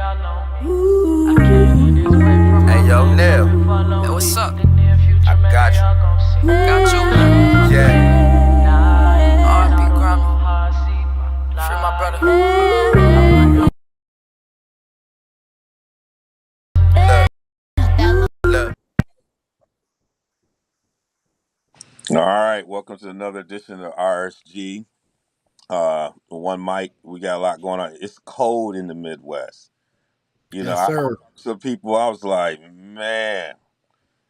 Hey yo, Neil. Hey, what's up? I got you. Got you. Yeah. R.I.P. Grammy. Free my brother. Look. All right, welcome to another edition of RSG. One mic, we got a lot going on. It's cold in the Midwest. Yes, I sir. some people, I was like, man.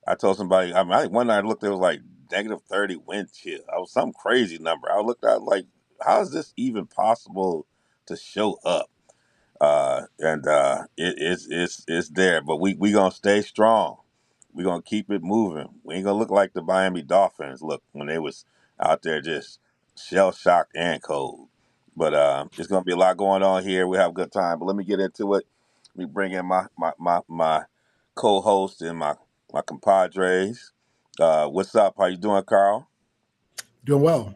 I told somebody, I think one night I looked, it was like -30 wind chill. I was some crazy number. I looked at like, how is this even possible to show up? It's there, but we gonna stay strong. We gonna keep it moving. We ain't gonna look like the Miami Dolphins look when they was out there just shell shocked and cold. But it's gonna be a lot going on here. We have a good time. But let me get into it. Let me bring in my co-host and my compadres. What's up? How you doing, Carl? Doing well.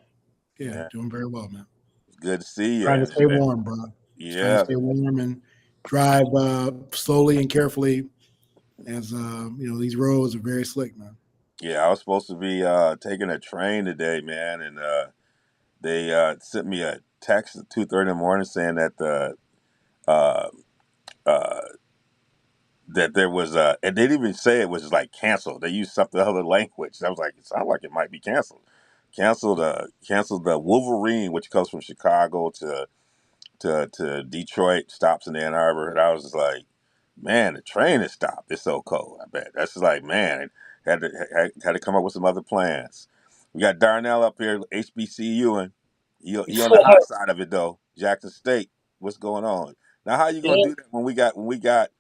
Yeah, Yeah, doing very well, man. it's good to see you. Trying to stay warm, bro. Just trying to Yeah, stay warm and drive slowly and carefully as these roads are very slick, man. yeah. I was supposed to be taking a train today, man, and they sent me a text at 2:30 in the morning saying that uh, uh, that there was and they didn't even say it was like canceled. They used something other language. I was like, it sounds like it might be canceled. Canceled the Wolverine, which comes from Chicago to Detroit, stops in Ann Arbor, and I was just like, man, the train has stopped. It's so cold. I bet that's just like, man, had to come up with some other plans. We got Darnell up here, HBCU, and he on the hot side of it though. Jackson State, what's going on now? How you gonna Yeah, do that when we got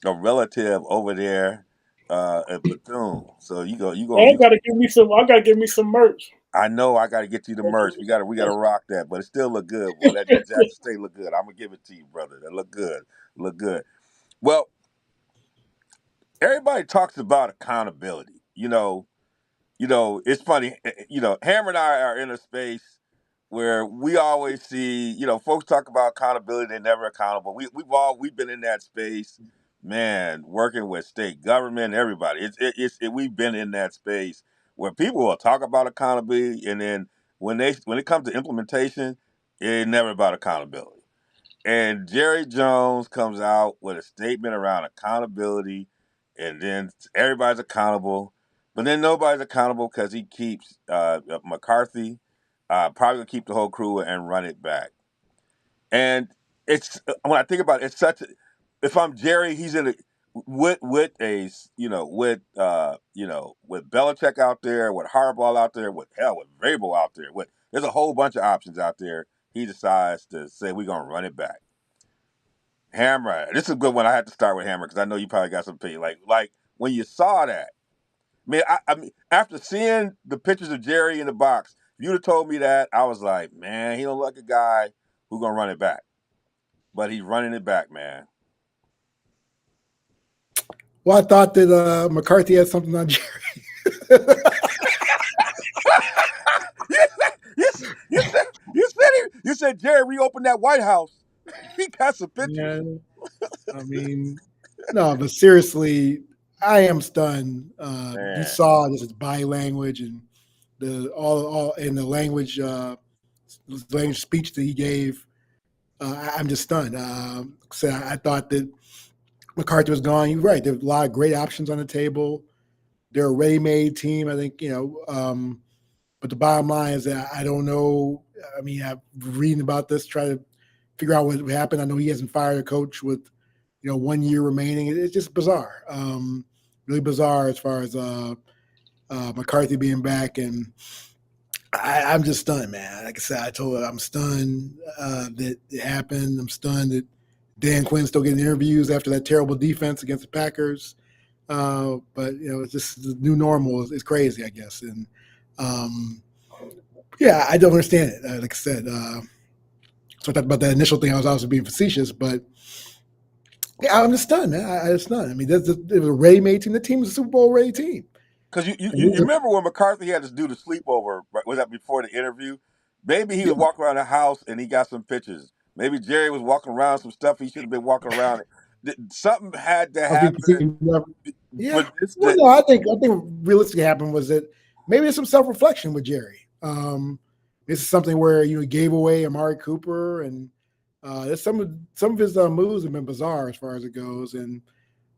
a relative over there at Bethune? So I gotta give me some. I gotta give me some merch. I know I got to get you the merch. We got to rock that, but it still look good, boy. That Jackson State look good. I'm gonna give it to you, brother. That look good. Look good. Well, everybody talks about accountability. It's funny. Hammer and I are in a space where we always see, folks talk about accountability. They're never accountable. We've been in that space, man, working with state government, everybody. We've been in that space where people will talk about accountability, and then when it comes to implementation, it's never about accountability. And Jerry Jones comes out with a statement around accountability, and then everybody's accountable, but then nobody's accountable because he keeps McCarthy, probably gonna keep the whole crew and run it back. And it's when I think about it, it's such. If I'm Jerry, he's in a with a with Belichick out there, with Harbaugh out there, with Vrabel out there, with there's a whole bunch of options out there. He decides to say we're gonna run it back. Hammer. This is a good one. I had to start with Hammer because I know you probably got some opinion. Like when you saw that, I mean, after seeing the pictures of Jerry in the box, if you'd have told me that, I was like, man, he don't look like a guy who's gonna run it back. But he's running it back, man. Well, I thought that McCarthy had something on Jerry. You said Jerry reopened that White House. He got some pictures. Yeah, I mean, no, but seriously, I am stunned. You Man. saw this is body language and the all in the language speech that he gave. I'm just stunned. So I thought that McCarthy was gone. You're right. There's a lot of great options on the table. They're a ready-made team. I think but the bottom line is that I don't know. I mean, I'm reading about this, trying to figure out what happened. I know he hasn't fired a coach with 1 year remaining. It's just bizarre, really bizarre as far as McCarthy being back, and I'm just stunned, man. Like I said, I told her I'm stunned that it happened. I'm stunned that Dan Quinn's still getting interviews after that terrible defense against the Packers. But it's just the new normal is crazy, I guess. And yeah, I don't understand it. Like I said, so I thought about that initial thing. I was also being facetious, but yeah, I'm just stunned, man. I just stunned. I mean, it was a ready-made team. The team was a Super Bowl ready team. Because you, And you, it you was remember when McCarthy had to do the sleepover, right? Was that before the interview? Maybe he yeah, was walking around the house and he got some pictures. Maybe Jerry was walking around some stuff he should have been walking around. something had to I think happen yeah. for this Well, to. no, I think realistically happened was that maybe there's some self reflection with Jerry. This is something where he gave away Amari Cooper, and there's some of his moves have been bizarre as far as it goes. And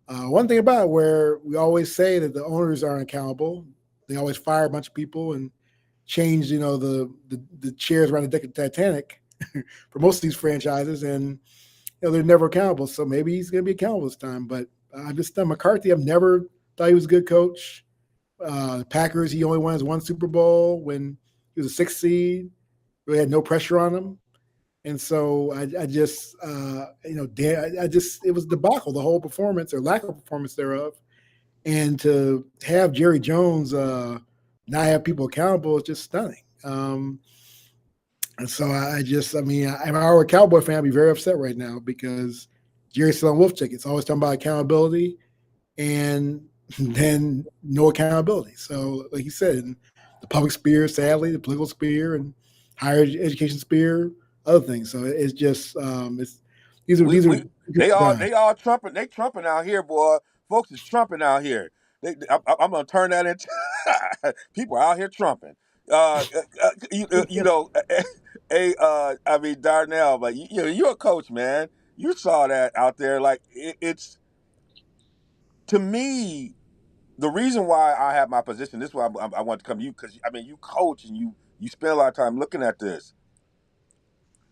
one thing about it, where we always say that the owners aren't accountable, they always fire a bunch of people and change, the chairs around the deck of the Titanic for most of these franchises, and they're never accountable. So maybe he's going to be accountable this time. But I'm just McCarthy. I've never thought he was a good coach. The Packers, he only won his one Super Bowl when he was a 6th seed. Really had no pressure on him. And so I just, it was debacle, the whole performance or lack of performance thereof. And to have Jerry Jones not have people accountable is just stunning. And so if I were a Cowboy fan, I'd be very upset right now because Jerry's still on wolf tickets, always talking about accountability and then no accountability. So like you said, the public sphere, sadly, the political sphere and higher education sphere, other things. So it's just They all trumping. They trumping out here, boy. Folks is trumping out here. I'm gonna turn that into people out here trumping. Darnell, but you're a coach, man. You saw that out there. Like it's to me the reason why I have my position. This is why I want to come to you because you coach and you spend a lot of time looking at this.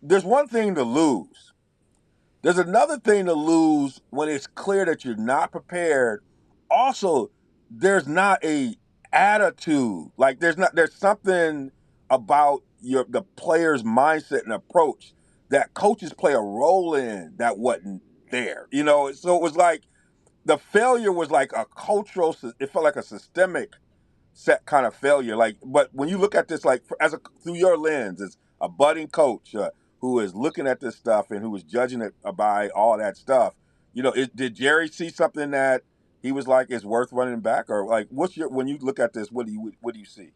There's one thing to lose. There's another thing to lose when it's clear that you're not prepared. Also, there's not a attitude. Like there's something about the player's mindset and approach that coaches play a role in that wasn't there. So it was like the failure was like a cultural. It felt like a systemic set kind of failure. But when you look at this, through your lens, as a budding coach who is looking at this stuff and who is judging it by all that stuff, did Jerry see something that he was like is worth running back, or like when you look at this, what do you see?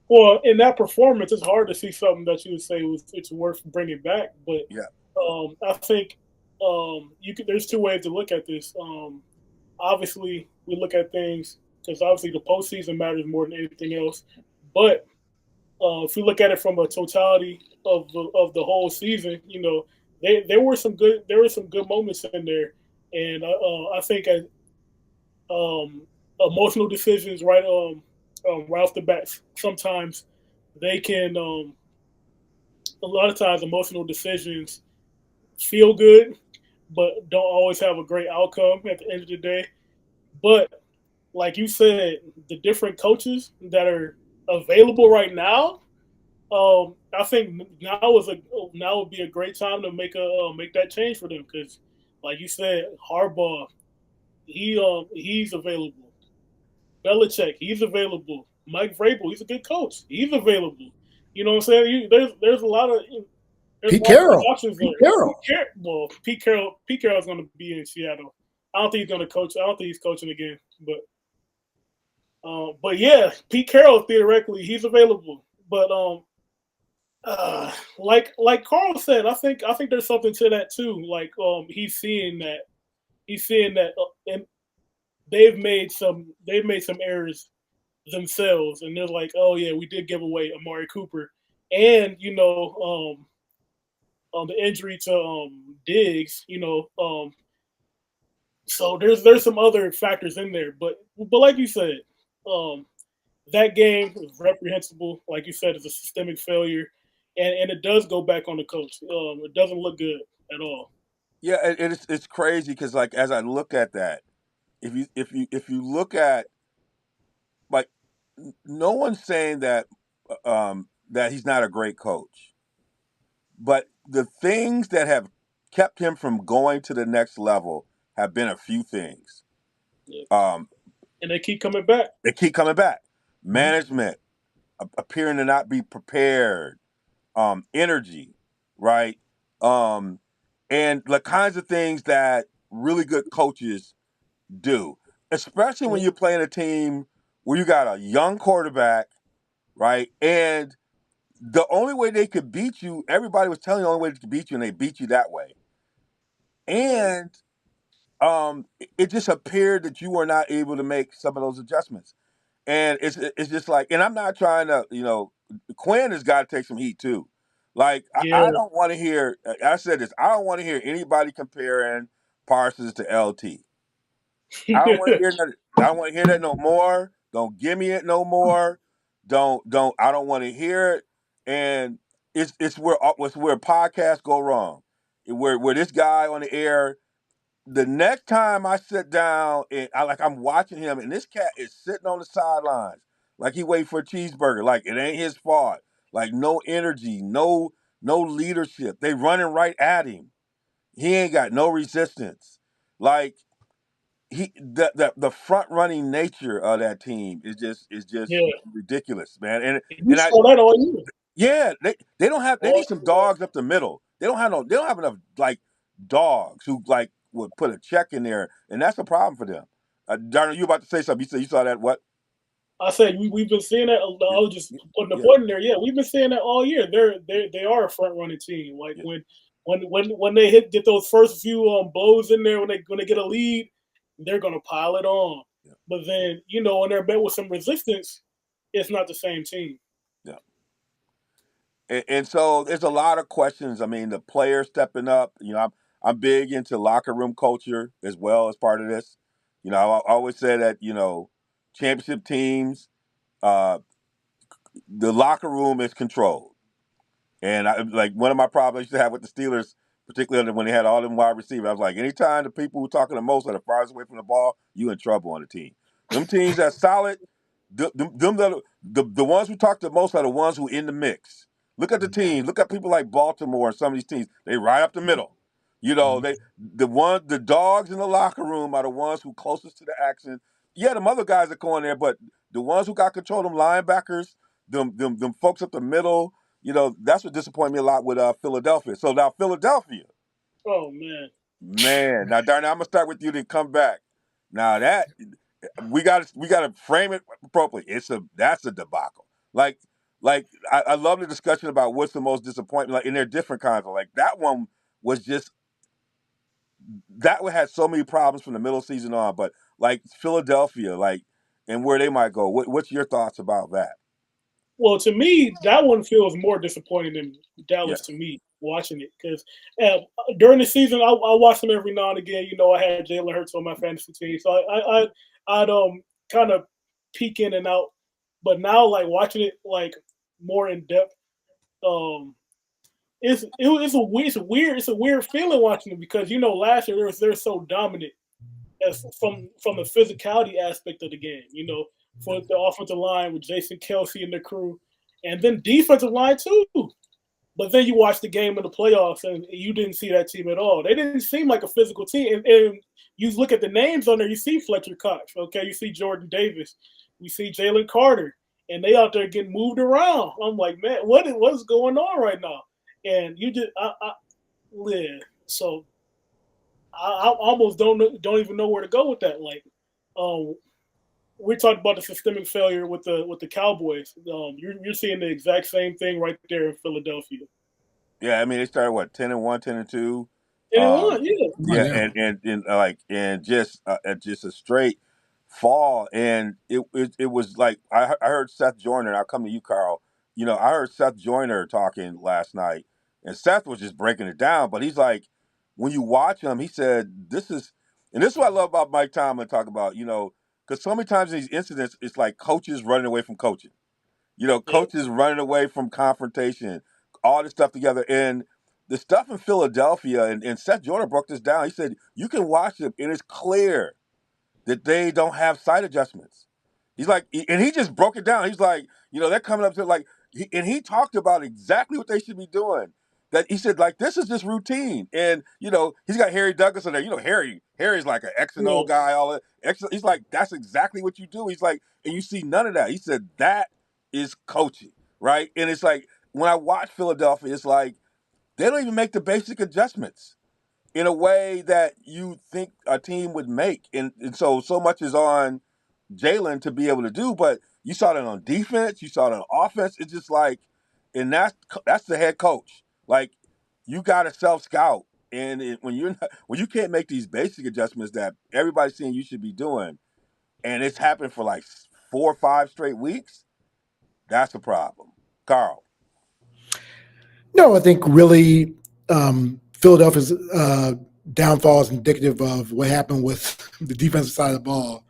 Well, in that performance, it's hard to see something that you would say it's worth bringing back. But Yeah, I think there's two ways to look at this. Obviously, we look at things because obviously the postseason matters more than anything else. But if you look at it from a totality of the whole season, there were some good moments in there, and I think emotional decisions right off the bat sometimes they can a lot of times emotional decisions feel good, but don't always have a great outcome at the end of the day. But like you said, the different coaches that are available right now, I think now would be a great time to make that change for them because, like you said, Harbaugh, he's available. Belichick, he's available. Mike Vrabel, he's a good coach. He's available. You know what I'm saying? There's a lot of Pete Carroll. Pete Carroll's going to be in Seattle. I don't think he's going to coach. I don't think he's coaching again. But yeah, Pete Carroll theoretically he's available. But like Carl said, I think there's something to that too. Like he's seeing that, and they've made some errors themselves, and they're like, oh yeah, we did give away Amari Cooper, and the injury to Diggs, so there's some other factors in there, but like you said, that game was reprehensible. Like you said, it's a systemic failure, and it does go back on the coach. It doesn't look good at all. Yeah, it's crazy because like as I look at that, if you look at like no one's saying that that he's not a great coach, but the things that have kept him from going to the next level have been a few things. Yeah. And they keep coming back. Management appearing to not be prepared, energy, right? And the kinds of things that really good coaches do, especially when you're playing a team where you got a young quarterback, right? And the only way they could beat you, everybody was telling you the only way they could beat you, and they beat you that way. And it just appeared that you were not able to make some of those adjustments. And it's just like, and I'm not trying to, Quinn has got to take some heat too. Like Yeah. I don't want to hear. I said this. I don't want to hear anybody comparing Parsons to LT. I don't want to hear that. I don't want to hear that no more. Don't give me it no more. Don't. I don't want to hear it. And it's where podcasts go wrong. Where this guy on the air, the next time I sit down and I'm watching him, and this cat is sitting on the sidelines like he waiting for a cheeseburger, like it ain't his fault, like no energy, no leadership. They running right at him. He ain't got no resistance. Like the front running nature of that team is just Yeah. ridiculous, man. And You and I saw that all year. yeah, they All need some year. dogs up the middle. They don't have enough like dogs who like would put a check in there, and that's a problem for them. Darnell, you about to say something? You said you saw that what? I said we've been seeing that. I Yeah, was just putting a yeah, point in there. Yeah, we've been seeing that all year. They are a front running team. Like yeah, when they get those first few blows in there, when they get a lead, they're gonna pile it on. yeah, But then when they're met with some resistance, it's not the same team. yeah. And so there's a lot of questions. I mean, the players stepping up. I'm big into locker room culture as well as part of this. I always say that championship teams, uh, the locker room is controlled. And like one of my problems I used to have with the Steelers, particularly when they had all them wide receivers, I was like, anytime the people who are talking the most are the farthest away from the ball, you in trouble on the team. Them teams that's solid, the ones who talk the most are the ones who in the mix. Look at the teams. Look at people like Baltimore and some of these teams. They right up the middle. The dogs in the locker room are the ones who closest to the action. Yeah, them other guys are going there, but the ones who got control of them linebackers, them folks up the middle, that's what disappointed me a lot with Philadelphia. So now Philadelphia, Oh man. man. Now, Darnell, I'm gonna start with you, then come back. Now that we got to frame it appropriately. That's a debacle. I love the discussion about what's the most disappointment. Like, and there are different kinds of like that one was just that one had so many problems from the middle season on. But like Philadelphia, like and where they might go. What's your thoughts about that? Well, to me, that one feels more disappointing than Yeah, Dallas to me watching it because during the season, I watch them every now and again. I had Jalen Hurts on my fantasy team, so I'd kind of peek in and out. But now, like watching it like more in depth, um, it's a weird feeling watching it because last year they're so dominant as from the physicality aspect of the game. For the offensive line with Jason Kelsey and the crew, and then defensive line too. But then you watch the game in the playoffs, and you didn't see that team at all. They didn't seem like a physical team. And you look at the names on there, you see Fletcher Cox, okay? You see Jordan Davis, you see Jalen Carter, and they out there getting moved around. I'm like, man, what's going on right now? And you just, yeah. So I almost don't even know where to go with that. Like, we talked about the systemic failure with the Cowboys. You're seeing the exact same thing right there in Philadelphia. yeah. I mean, they started what 10-1, 10-2. And it won, yeah. Yeah, Yeah. and just a straight fall, and it was like I heard Seth Joyner. I'll come to you, Carl. I heard Seth Joyner talking last night, and Seth was just breaking it down. But he's like, when you watch him, he said and this is what I love about Mike Tomlin talk about, because so many times in these incidents, it's like coaches running away from coaching. Yeah. Coaches running away from confrontation, all this stuff together. And the stuff in Philadelphia, and Seth Joyner broke this down. He said, you can watch it, and it's clear that they don't have sight adjustments. He's like, and he just broke it down. He's like, they're coming up to like, and he talked about exactly what they should be doing. That he said, like, this is just routine. And, he's got Harry Douglas in there. Harry's like an X and O Yeah. guy, all that. He's like, that's exactly what you do. He's like, and you see none of that. He said, that is coaching, right? And it's like, when I watch Philadelphia, it's like, they don't even make the basic adjustments in a way that you think a team would make. And so much is on Jalen to be able to do, but you saw that on defense, you saw it on offense. It's just like, and that's the head coach. Like, you got to self scout when you can't make these basic adjustments that everybody's saying you should be doing, and it's happened for like 4 or 5 straight weeks, that's a problem. Carl. No, I think really Philadelphia's downfall is indicative of what happened with the defensive side of the ball.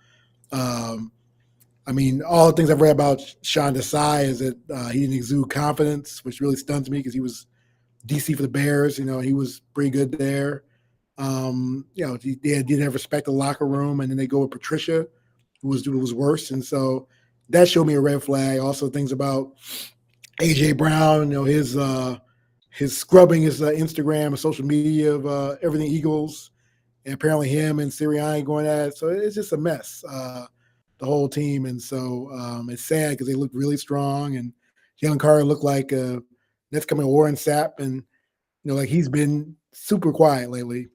I mean, all the things I've read about Sean Desai is that he didn't exude confidence, which really stuns me because he was DC for the Bears. He was pretty good there. They didn't have respect the locker room, and then they go with Patricia, who was worse, and so that showed me a red flag. Also, things about AJ Brown, his scrubbing his Instagram and social media of everything Eagles, and apparently him and Sirianni going at it. So it's just a mess, the whole team, and so it's sad because they look really strong, and Jalen Carter looked like that's coming Warren Sapp, and like he's been super quiet lately.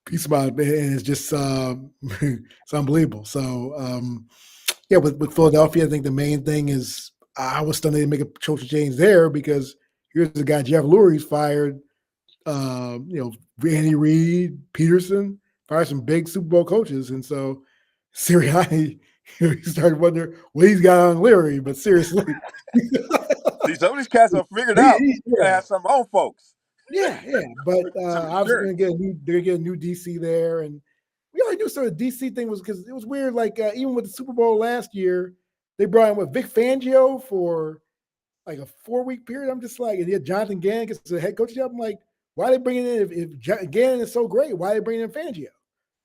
Piece about it, and it's just it's unbelievable. So with Philadelphia, I think the main thing is I was stunned they didn't make a social change there because here's the guy Jeff Lurie's fired. Andy Reid, Peterson fired some big Super Bowl coaches, and so Sirianni, he started wondering what he's got on Leary. But seriously, See, some of these cats are figured out. You gotta have some own folks. Yeah. But obviously they're getting a new DC there, and we already knew sort of DC thing was because it was weird. Like even with the Super Bowl last year, they brought in Vic Fangio for like a 4-week period. I'm just like, and yet Jonathan Gannon gets the head coach job. I'm like, why are they bringing in if Gannon is so great? Why are they bringing in Fangio?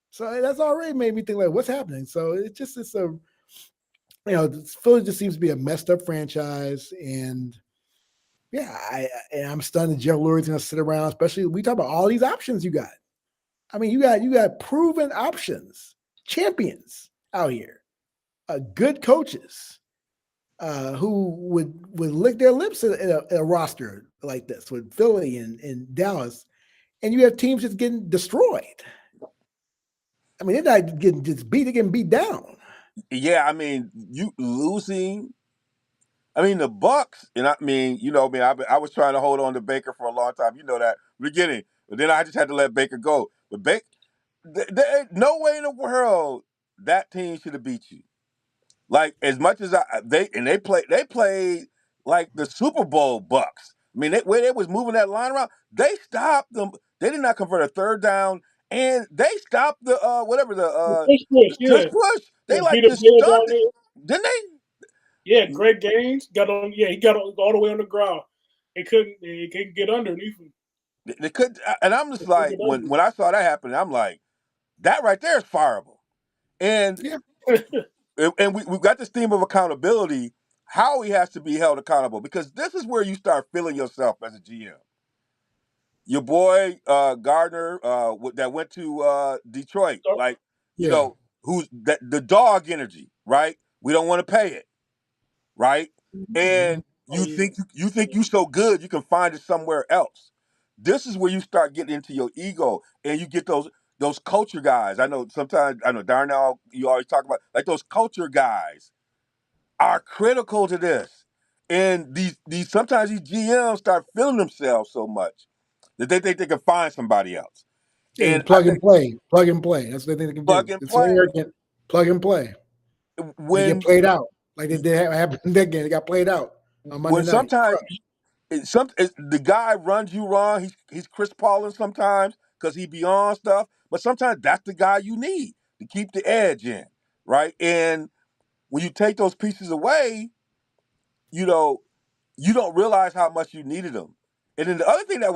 So that's already made me think like, what's happening? So it's a Philly just seems to be a messed up franchise, and I'm stunned that Jeff Lurie's going to sit around. Especially we talk about all these options you got. I mean, you got proven options, champions out here, good coaches. Who would lick their lips at a roster like this with Philly and Dallas, and you have teams just getting destroyed. I mean, they're not getting just beat; they're getting beat down. Yeah, I mean, you losing. I mean, the Bucks, and I mean, I was trying to hold on to Baker for a long time. You know that beginning, but then I just had to let Baker go. But there ain't no way in the world that team should have beat you. Like as much as they played like the Super Bowl Bucks. I mean, where they was moving that line around, they stopped them. They did not convert a third down, and they stopped the push. They like just stunned it, didn't they? Yeah, Greg Gaines got on. Yeah, he got all the way on the ground. They couldn't get underneath him. They could, and I'm just like when I saw that happen, I'm like, that right there is fireable, and. Yeah. And we got this theme of accountability. Howie has to be held accountable because this is where you start feeling yourself as a GM. Your boy Gardner that went to Detroit, who's the dog energy, right? We don't want to pay it, right? And you think you so good you can find it somewhere else. This is where you start getting into your ego and you get those culture guys. I know Darnell, you always talk about like those culture guys are critical to this. And these sometimes these GMs start feeling themselves so much that they think they can find somebody else. Yeah, and plug and play. That's what they think they can plug do. And it's play. So arrogant. Plug and play. When they get played out. Like they did happen in that game. They got played out on Monday night. Sometimes the guy runs you wrong. He's Chris Paulin sometimes because he beyond stuff. But sometimes that's the guy you need to keep the edge in, right? And when you take those pieces away, you don't realize how much you needed them. And then the other thing that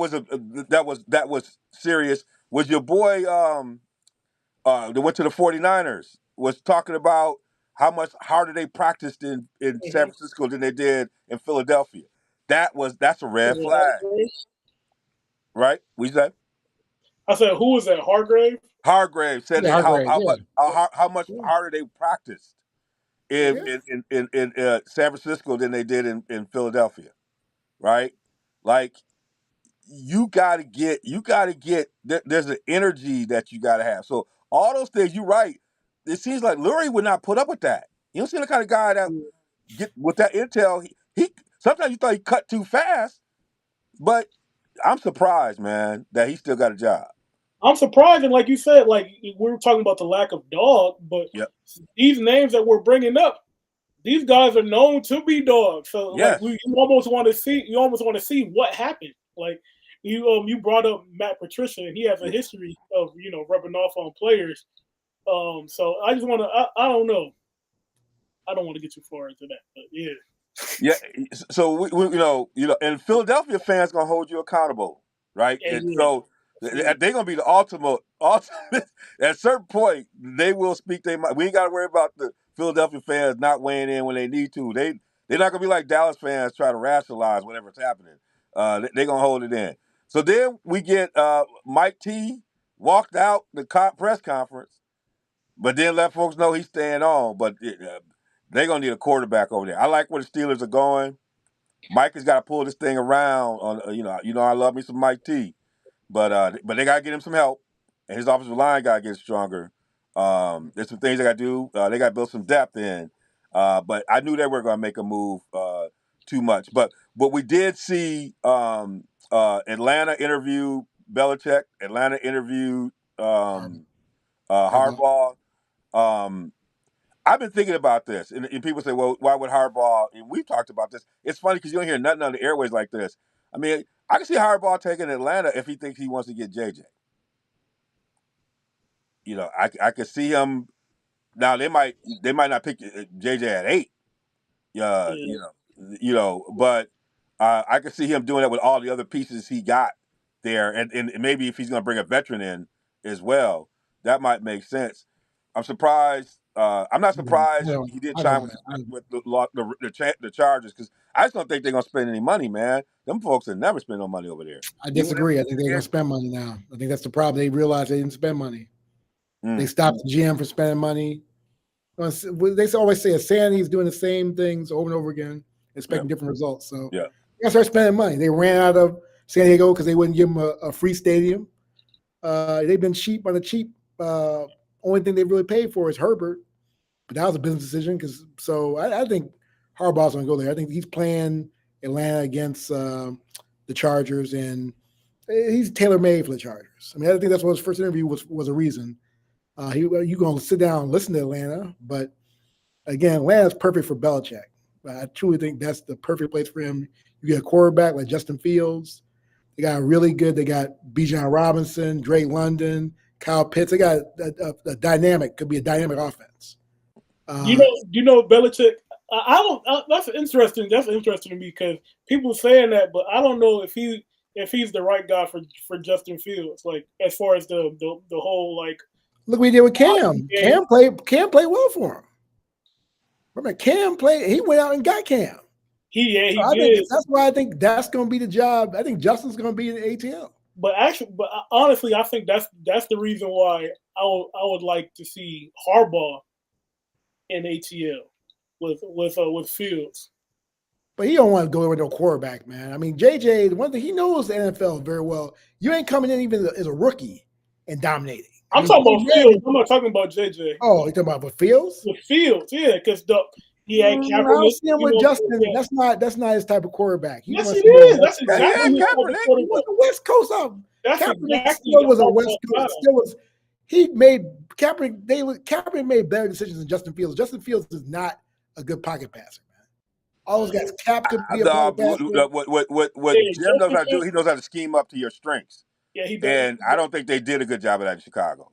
was serious was your boy that went to the 49ers was talking about how much harder they practiced in San Francisco than they did in Philadelphia. That's a red flag. Right? We said? I said, who was that? Hargrave? Hargrave said how much harder they practiced in San Francisco than they did in Philadelphia. Right? Like you gotta get there's an energy that you gotta have. So all those things, you're right. It seems like Lurie would not put up with that. You don't see the kind of guy that get with that intel. He sometimes you thought he cut too fast, but I'm surprised, man, that he still got a job. I'm surprised, and like you said, like we were talking about the lack of dog, but Yep. these names that we're bringing up, these guys are known to be dogs. So like Yes. you almost want to see what happened. Like you brought up Matt Patricia, and he has a history of rubbing off on players. So I just want to I don't know. I don't want to get too far into that, but yeah. Yeah. So we and Philadelphia fans gonna hold you accountable, right? And And yeah. so they're gonna be the ultimate. At a certain point, they will speak their mind. We ain't got to worry about the Philadelphia fans not weighing in when they need to. They're not gonna be like Dallas fans try to rationalize whatever's happening. They're gonna hold it in. So then we get Mike T walked out the press conference, but then let folks know he's staying on. But they're gonna need a quarterback over there. I like where the Steelers are going. Mike has got to pull this thing around. On I love me some Mike T, but they got to get him some help, and his offensive line got to get stronger. There's some things they got to do. They got to build some depth in. But I knew they were going to make a move too much. But we did see Atlanta interview Belichick. Atlanta interviewed Harbaugh. I've been thinking about this, and people say, well, why would Harbaugh, and we've talked about this. It's funny because you don't hear nothing on the airways like this. I mean, I can see Harbaugh taking Atlanta if he thinks he wants to get JJ. I could see him. Now, they might not pick JJ at 8, but I could see him doing that with all the other pieces he got there, and maybe if he's going to bring a veteran in as well, that might make sense. I'm surprised. I'm not surprised he didn't sign with the Chargers because I just don't think they're gonna spend any money, man. Them folks have never spent no money over there. I disagree. I think they're gonna spend money now. I think that's the problem. They realized they didn't spend money. They stopped the GM for spending money. They always say Sandy is doing the same things over and over again, expecting different results. So they gotta start spending money. They ran out of San Diego because they wouldn't give them a free stadium. They've been cheap on the cheap. Only thing they really paid for is Herbert, but that was a business decision. So I think Harbaugh's going to go there. I think he's playing Atlanta against the Chargers, and he's tailor made for the Chargers. I mean, I think that's what his first interview was a reason. You going to sit down and listen to Atlanta, but again, Atlanta's perfect for Belichick. I truly think that's the perfect place for him. You get a quarterback like Justin Fields. They got they got Bijan Robinson, Drake London, Kyle Pitts. They got a dynamic, could be a dynamic offense. Belichick. I don't. That's interesting. That's interesting to me because people saying that, but I don't know if he's the right guy for Justin Fields. Like as far as the whole like. Look what he did with Cam. Cam played well for him. Remember, Cam played. He went out and got Cam. He so did. That's why I think that's going to be the job. I think Justin's going to be in the ATL. But honestly, I think that's the reason why I would like to see Harbaugh in ATL with Fields. But he don't want to go with no quarterback, man. I mean, JJ, the one thing he knows the NFL very well. You ain't coming in even as a rookie and dominating. I'm talking about Fields. I'm not talking about JJ. Oh, you're talking about with Fields? With Fields, yeah, because he had Kaepernick. I don't see him with Justin. That's not his type of quarterback. Yes, it is. That's exactly Kaepernick. He was the West Coast of. That's Kaepernick exactly still was a West Coast. Still was. He made Kaepernick. Kaepernick made better decisions than Justin Fields. Justin Fields is not a good pocket passer, man. All those guys. Cap could be a pocket passer. What Jim knows how to do, he knows how to scheme up to your strengths. Yeah, he does. And I don't think they did a good job of that in Chicago.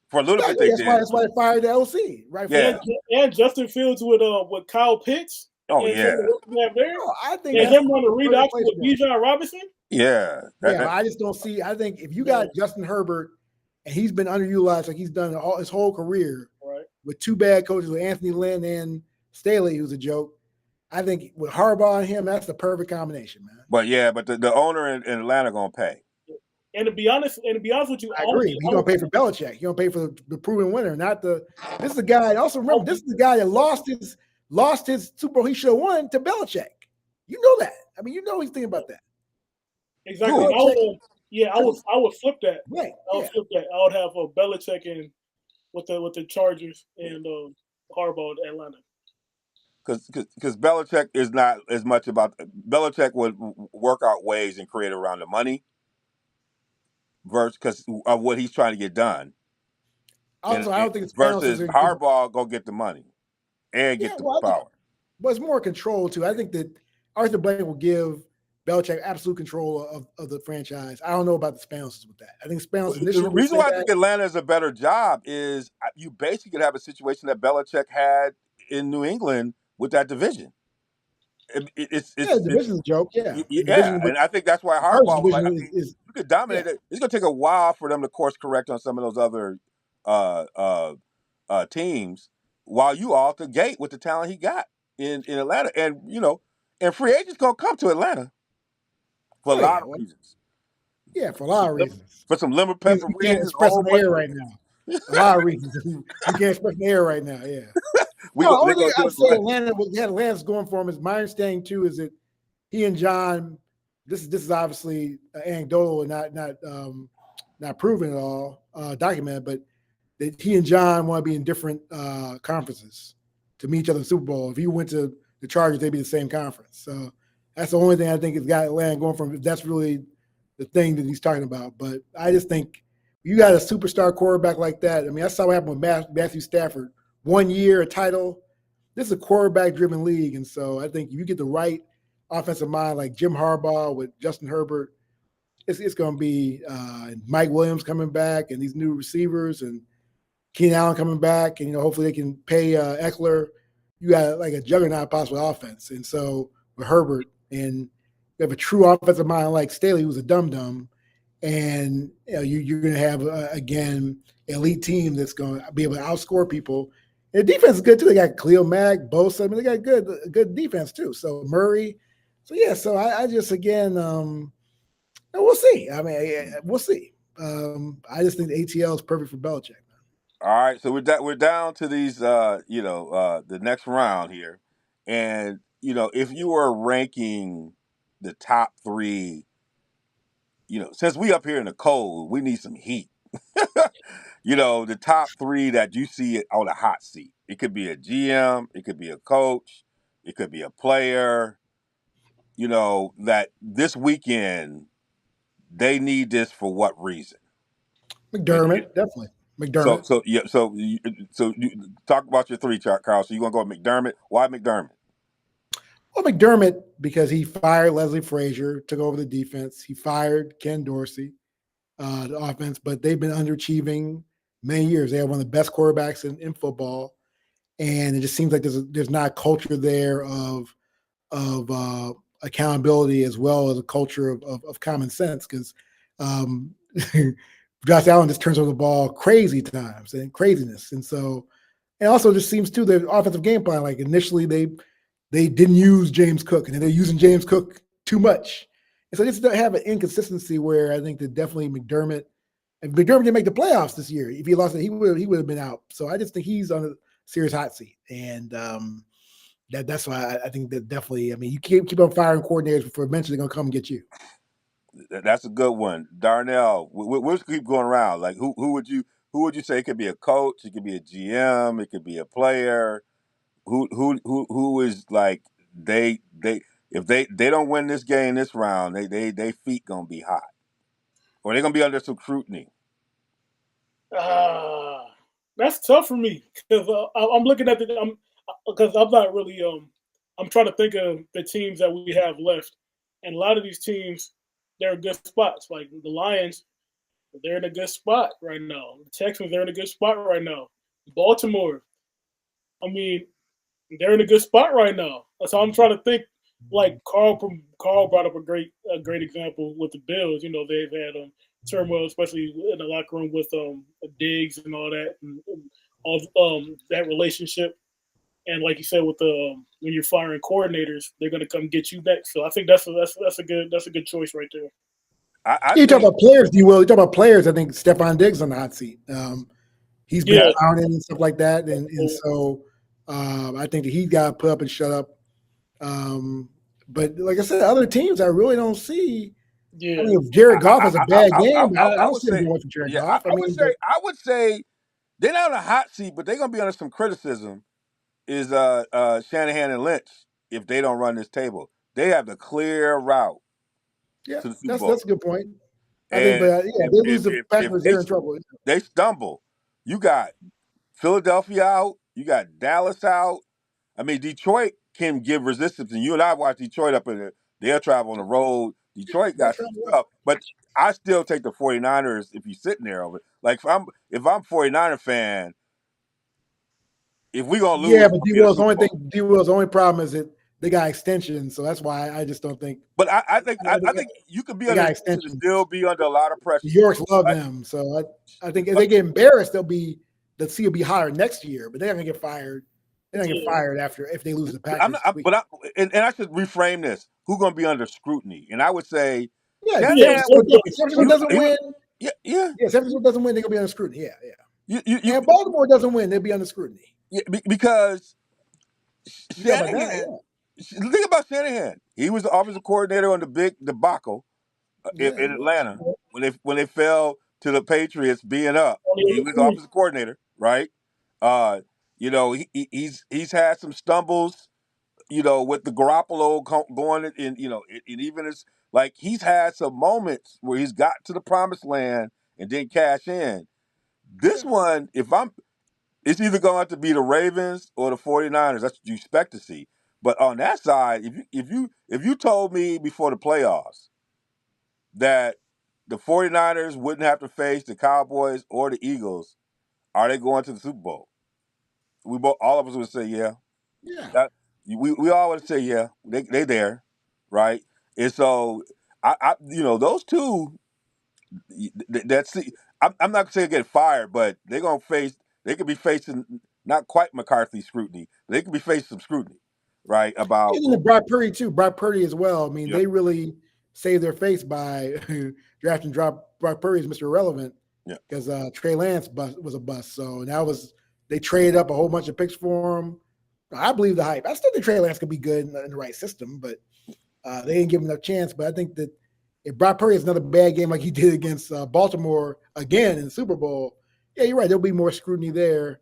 For a little bit, they did. That's why they fired the OC, right? Yeah. And Justin Fields with Kyle Pitts. Oh yeah. I think him on the read out with Bijan Robinson. Yeah. I just don't see. I think if you got Justin Herbert and he's been underutilized like he's done his whole career, right, with two bad coaches, with Anthony Lynn and Staley, who's a joke. I think with Harbaugh and him, that's the perfect combination, man. But the owner in Atlanta gonna pay. And to be honest with you, I agree. He's gonna pay for Belichick. He's gonna pay for the proven winner, not the. This is the guy. Also remember, this is the guy that lost his Super Bowl he should have won to Belichick. You know that. I mean, you know he's thinking about that. Exactly. I would flip that. Right. I would flip that. I would have Belichick in with the Chargers and Harbaugh in Atlanta. because Belichick is not as much about Belichick would work out ways and create around the money versus because of what he's trying to get done. Also, I don't think it's Versus Harbaugh go get the money and get the power. But it's more control too. I think that Arthur Blank will give Belichick absolute control of the franchise. I don't know about the Spanos with that. I think Spanos initially. The reason why I think Atlanta is a better job is you basically could have a situation that Belichick had in New England with that division. It's division's a joke. Yeah, and I think that's why Harbaugh was like, you could dominate it. It's going to take a while for them to course correct on some of those other teams, while you all the gate with the talent he got in Atlanta, and and free agents gonna come to Atlanta for a lot of reasons. Yeah, for a lot of reasons. For some lemon pepper reasons. You can't express in the air right now. A lot of reasons. You can't express in the air right now. Yeah. Only thing I'd say Atlanta's going for him is my understanding too is that he and John. This is obviously anecdotal and not proven at all, documented, but that he and John want to be in different conferences to meet each other in the Super Bowl. If he went to the Chargers, they'd be the same conference. So that's the only thing I think has got Atlanta going for him. If that's really the thing that he's talking about. But I just think you got a superstar quarterback like that. I mean, I saw what happened with Matthew Stafford. 1 year, a title. This is a quarterback-driven league, and so I think if you get the right offensive mind like Jim Harbaugh with Justin Herbert, it's going to be Mike Williams coming back and these new receivers and Keenan Allen coming back, and hopefully they can pay Eckler. You got like a juggernaut possible offense, and so with Herbert, and you have a true offensive mind like Staley, who's a dum-dum, and you're going to have again an elite team that's going to be able to outscore people. And the defense is good too. They got Khalil Mack, Bosa. I mean, they got good defense too. So Murray. So yeah. So I just again, we'll see. I mean, we'll see. I just think the ATL is perfect for Belichick. All right, so we're down to these, the next round here, and if you were ranking the top three, since we up here in the cold, we need some heat. The top three that you see on a hot seat. It could be a GM, it could be a coach, it could be a player. That this weekend they need this for what reason? McDermott, definitely. McDermott. So you talk about your three, Carl. So you want to go with McDermott? Why McDermott? Well, McDermott, because he fired Leslie Frazier, took over the defense. He fired Ken Dorsey, the offense, but they've been underachieving many years. They have one of the best quarterbacks in football, and it just seems like there's not a culture there of accountability as well as a culture of common sense, because Josh Allen just turns over the ball crazy times and craziness. And so, and also just seems too, the offensive game plan, like initially they didn't use James Cook and then they're using James Cook too much. And so just have an inconsistency where I think that definitely McDermott didn't make the playoffs this year. If he lost it, he would have been out. So I just think he's on a serious hot seat. And that's why I think that definitely, I mean, you keep on firing coordinators before eventually they're going to come and get you. That's a good one, Darnell. We'll keep going around. Like, who would you say? It could be a coach, it could be a GM, it could be a player. Who is like if they don't win this game this round, they feet gonna be hot, or they're gonna be under some scrutiny. That's tough for me because I'm looking at because I'm not really I'm trying to think of the teams that we have left, and a lot of these teams, they're in good spots. Like the Lions, they're in a good spot right now. The Texans, they're in a good spot right now. Baltimore, I mean, they're in a good spot right now. So I'm trying to think. Like Carl brought up a great example with the Bills. They've had turmoil, especially in the locker room with Diggs and all that, and all that relationship. And like you said, with when you're firing coordinators, they're going to come get you next. So I think that's a good choice right there. You talk about players, you talk about players. I think Stephon Diggs on the hot seat. He's been pounding and stuff like that, and so I think that he's got to put up and shut up. But like I said, other teams I really don't see. Yeah, I mean, if Jared Goff has a bad game, I don't see anyone for Jared Goff. I would say they're not on a hot seat, but they're going to be under some criticism is Shanahan and Lynch. If they don't run this table, they have the clear route Yeah, to the Super Bowl. that's a good point. I think, And but yeah, if, they if, lose the if, if Packers, they're in trouble. they stumble, you got Philadelphia out, you got Dallas out. I mean, Detroit can give resistance, and you and I watched Detroit up in there. They'll travel on the road. Detroit They'll got some travel stuff, but I still take the 49ers if you're sitting there over. Like if I'm 49er fan, if we gonna lose, Yeah, it's but gonna be in the Super Bowl. D Will's only problem is that they got extensions, so that's why I just don't think. But I think Yeah, I think you could be they under got extension and extensions. still be under a lot of pressure. The Yorks love right? them, so I think if they get embarrassed, the C will be higher next year. But they're not gonna get fired. They're not gonna get fired if they lose the Packers. And I should reframe this. Who's going to be under scrutiny? And I would say, yeah, Shanahan if San Francisco doesn't win, yeah. San Francisco doesn't win, they're gonna be under scrutiny. Yeah. You And Baltimore doesn't win, they'll be under scrutiny. yeah, because Yeah, but Shanahan. Think about Shanahan. He was the offensive coordinator on the big debacle in Atlanta when they fell to the Patriots being up. He was the offensive coordinator, right? He's had some stumbles. With the Garoppolo going in, and even as like he's had some moments where he's got to the promised land and then cash in. This one, it's either going to have to be the Ravens or the 49ers. That's what you expect to see. But on that side, if you told me before the playoffs that the 49ers wouldn't have to face the Cowboys or the Eagles, are they going to the Super Bowl? All of us would say yeah. Yeah. We all would say yeah, they there, right? And so those two. I'm not saying get fired, but they're gonna face. They could be facing not quite McCarthy scrutiny. They could be facing some scrutiny, right? About and then Brock Purdy too. Brock Purdy as well. I mean, Yep. they really saved their face by drafting Brock Purdy as Mr. Irrelevant because Trey Lance was a bust. So they traded up a whole bunch of picks for him. I believe the hype. I still think Trey Lance could be good in the right system, but they didn't give him enough chance. But I think that if Brock Purdy has another bad game like he did against Baltimore again in the Super Bowl, yeah, you're right. There'll be more scrutiny there.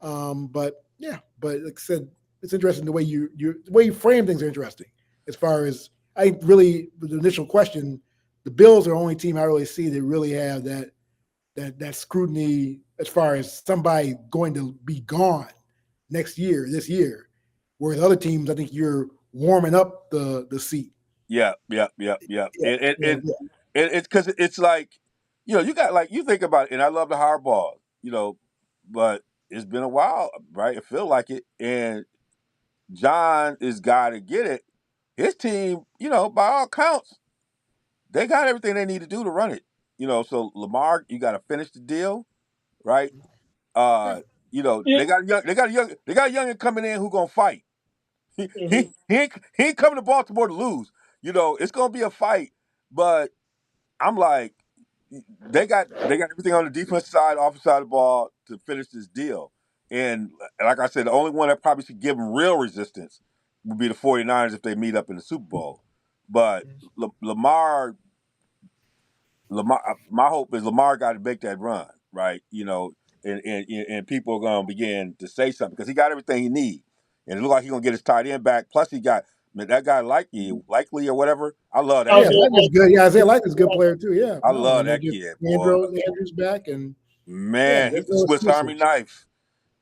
But like I said, it's interesting the way the way you frame things are interesting. As far as I think, really, the initial question, the Bills are the only team I really see that really have that scrutiny as far as somebody going to be gone this year, whereas other teams, I think you're warming up the seat. Yeah. And it's because it's like, you got like you think about it, and I love the hardball, but it's been a while, right? It feels like it, and John is got to get it. His team, by all counts, they got everything they need to do to run it. So Lamar, you got to finish the deal, right? They got a youngin coming in who gonna fight. He ain't coming to Baltimore to lose. It's gonna be a fight, but I'm like, they got everything on the defensive side, offensive side of the ball to finish this deal. And like I said, the only one that probably should give them real resistance would be the 49ers if they meet up in the Super Bowl. But Lamar, my hope is Lamar got to make that run, right? And people are going to begin to say something because he got everything he needs. And it looks like he's going to get his tight end back. Plus, he got that guy Likely or whatever. I love that. Yeah, Likely's good. Yeah, Isaiah Likely's a good player too. Yeah, I love that kid. Andrews back and man, he's a Swiss Army knife.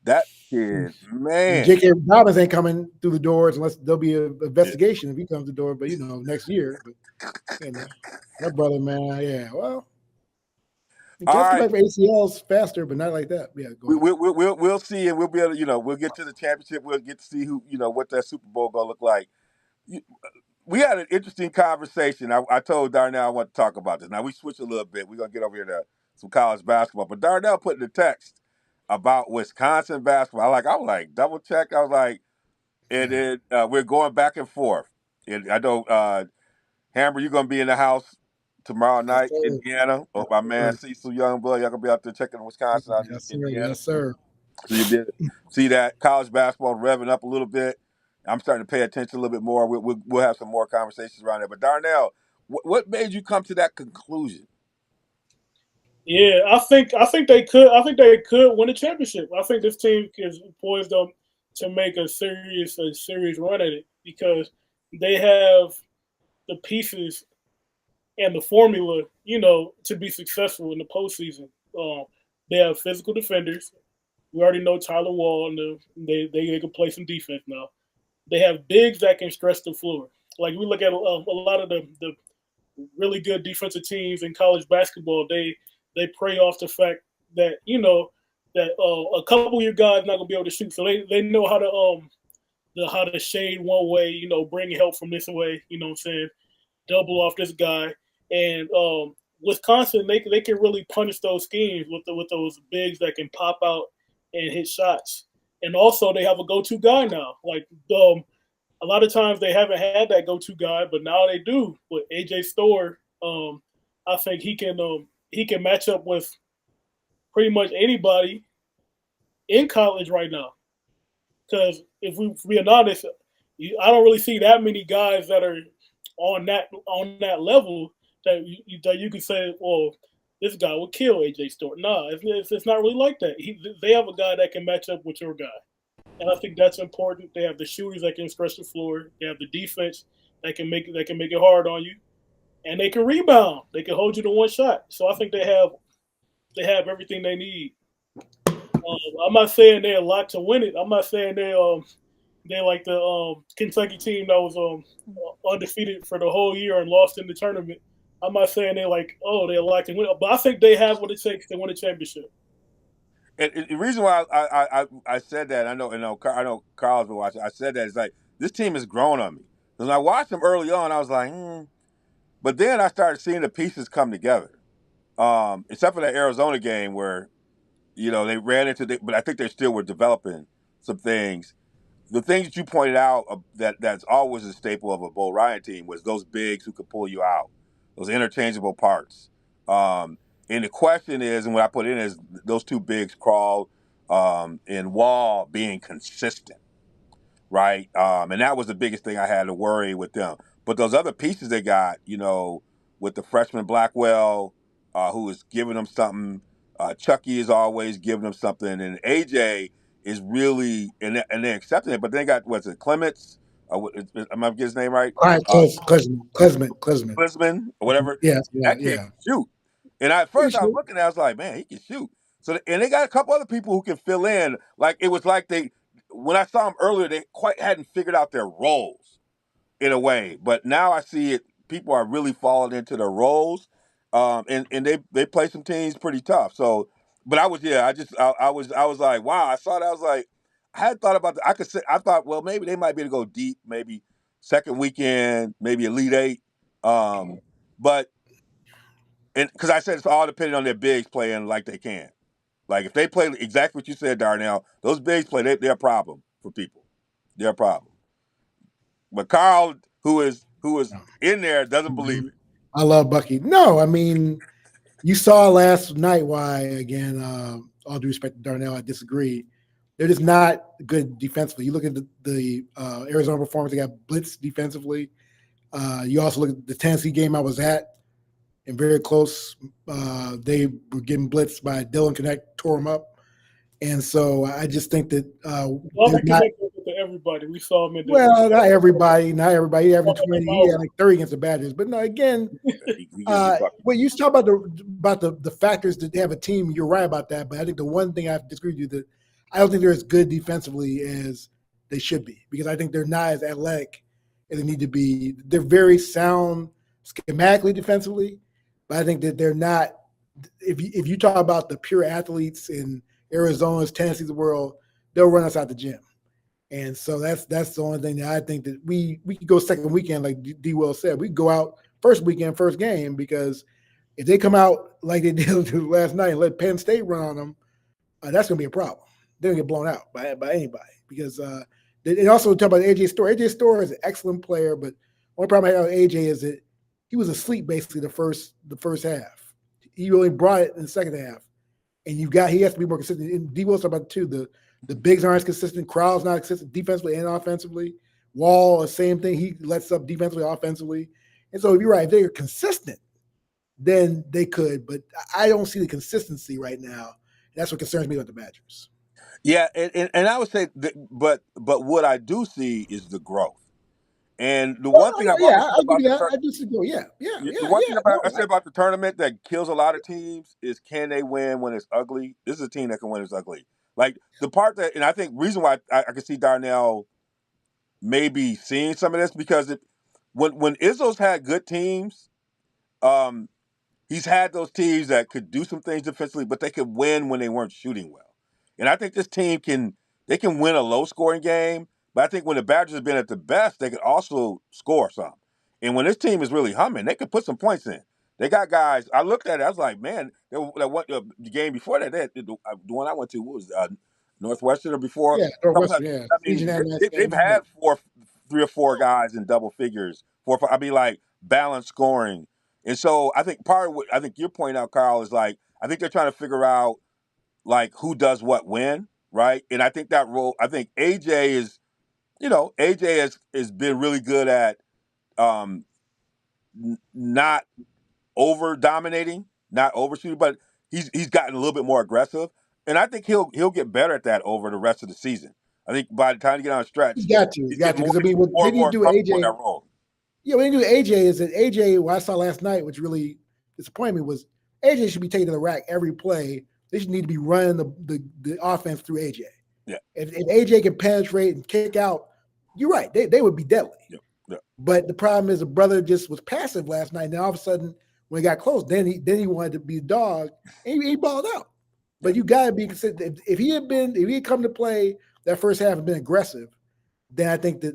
That kid, man. J.K. Dobbins ain't coming through the doors unless there'll be an investigation if he comes to the door. But next year, that brother, man, yeah. Well, he gets back for ACLs faster, but not like that. Yeah, we'll see, and we'll be able to, we'll get to the championship. We'll get to see who, what that Super Bowl gonna look like. We had an interesting conversation. I told Darnell I want to talk about this. Now we switched a little bit. We're gonna get over here to some college basketball, but Darnell put in the text about Wisconsin basketball. I was like, double check. I was like, and then we're going back and forth. And I know, Hammer, you're going to be in the house tomorrow night in Indiana. Oh, my man, Cecil Youngblood, y'all going to be out there checking Wisconsin out in Indiana. Yes, sir. So you did see that college basketball revving up a little bit. I'm starting to pay attention a little bit more. We'll have some more conversations around there. But Darnell, what made you come to that conclusion? Yeah, I think they could. I think they could win a championship. I think this team is poised to make a serious run at it because they have the pieces and the formula, to be successful in the postseason. They have physical defenders. We already know Tyler Wall, and they can play some defense now. They have bigs that can stretch the floor. Like we look at a lot of the really good defensive teams in college basketball, they prey off the fact that that a couple of your guys not gonna be able to shoot, so they know how to shade one way, bring help from this way, what I'm saying, double off this guy, and Wisconsin they can really punish those schemes with those bigs that can pop out and hit shots, and also they have a go-to guy now, like a lot of times they haven't had that go-to guy, but now they do with AJ Storr. I think he can match up with pretty much anybody in college right now. Because if we're being honest, I don't really see that many guys that are on that level that you could say, well, this guy would kill AJ Storr. No, it's not really like that. They have a guy that can match up with your guy. And I think that's important. They have the shooters that can stretch the floor. They have the defense that can make it hard on you, and they can rebound. They can hold you to one shot. So I think they have everything they need. I'm not saying they're a lot to win it. I'm not saying they're like the Kentucky team that was undefeated for the whole year and lost in the tournament. I'm not saying they're like, they're a lot to win it, but I think they have what it takes to win a championship. And the reason why I said that, I know Carl's been watching. I said that it's like this team has grown on me. Because when I watched them early on, I was like, But then I started seeing the pieces come together. Except for that Arizona game where, they ran into but I think they still were developing some things. The things that you pointed out that's always a staple of a Bo Ryan team was those bigs who could pull you out, those interchangeable parts. And the question is, and what I put in is those two bigs, Crawl and Wall, being consistent, right? And that was the biggest thing I had to worry with them. But those other pieces they got, with the freshman Blackwell, who is giving them something, Chucky is always giving them something, and AJ is really, and they're accepting it. But they got, what's it, Clements? Am I getting his name right? All right, Klesman. Klinsman, or whatever. Yeah. That kid can shoot. And at first I was looking at it, I was like, man, he can shoot. So, and they got a couple other people who can fill in. Like, it was like when I saw them earlier, they quite hadn't figured out their roles in a way. But now I see it, people are really falling into their roles. And they play some teams pretty tough. So, but I was like, wow, I saw that. I was like, I had thought about that. I thought, well, maybe they might be able to go deep, maybe second weekend, maybe Elite Eight. But, and because I said it's all depending on their bigs playing like they can. Like if they play exactly what you said, Darnell, those bigs play, they're a problem for people. They're a problem. But Carl, who is in there, doesn't believe it. I love Bucky. No, I mean, you saw last night why, again, all due respect to Darnell, I disagree. They're just not good defensively. You look at the Arizona performance, they got blitzed defensively. You also look at the Tennessee game I was at, and very close. They were getting blitzed by Dylan Connect, tore them up. And so I just think that to everybody. We saw him in the not everybody. He averaged 20. He had like 30 against the Badgers. But no, again, when you talk about the factors that they have a team, you're right about that. But I think the one thing I have to disagree with you that I don't think they're as good defensively as they should be, because I think they're not as athletic as they need to be. They're very sound schematically defensively, but I think that they're not. If you talk about the pure athletes in Arizona's, Tennessee's of the world, they'll run us out the gym. And so that's the only thing that I think that we could go second weekend, like D. Will said. We could go out first weekend, first game, because if they come out like they did last night and let Penn State run on them, that's going to be a problem. They're going to get blown out by anybody. Because they also talk about AJ Storr. AJ Storr is an excellent player, but the only problem I have with AJ is that he was asleep basically the first half. He really brought it in the second half. And he has to be more consistent. And D. Will's talking about it too. The bigs aren't as consistent. Crowd's not consistent defensively and offensively. Wall, the same thing. He lets up defensively, offensively. And so you're right. If they're consistent, then they could. But I don't see the consistency right now. That's what concerns me about the Badgers. Yeah, and I would say, but what I do see is the growth. And the Oh, one thing no, I've yeah, always said I'll give about you the that. I disagree. Yeah, yeah, the yeah, one thing yeah. about No, I said about the tournament that kills a lot of teams is, can they win when it's ugly? This is a team that can win when it's ugly. Like the part that, and I think reason why I can see Darnell maybe seeing some of this, because when Izzo's had good teams, um, he's had those teams that could do some things defensively, but they could win when they weren't shooting well. And I think this team can win a low scoring game, but I think when the Badgers have been at the best, they could also score some. And when this team is really humming, they could put some points in. They got guys. I looked at it. I was like, man, the game before that, the one I went to, what was Northwestern or before? yeah, Northwestern. Yeah, I mean, Cincinnati. they've had three or four guys in double figures. I mean, like balanced scoring. And so I think part of what I think you're pointing out, Carl, is like I think they're trying to figure out like who does what when, right? And I think that role. I think AJ is, AJ has been really good at um, not over dominating, not overshooting, but he's gotten a little bit more aggressive, and I think he'll get better at that over the rest of the season. I think by the time you get on a stretch, He's got to. He's he's got getting to. Because I mean, what more they and need to more do with comfortable in AJ. that role. Yeah, what they do with AJ is that AJ. What I saw last night, which really disappointed me, was AJ should be taking to the rack every play. They should need to be running the offense through AJ. Yeah. If AJ can penetrate and kick out, you're right. They would be deadly. Yeah. Yeah. But the problem is the brother just was passive last night. And then all of a sudden, when he got close, then he wanted to be a dog, and he balled out. But you got to be consistent. If he had come to play that first half and been aggressive, then I think that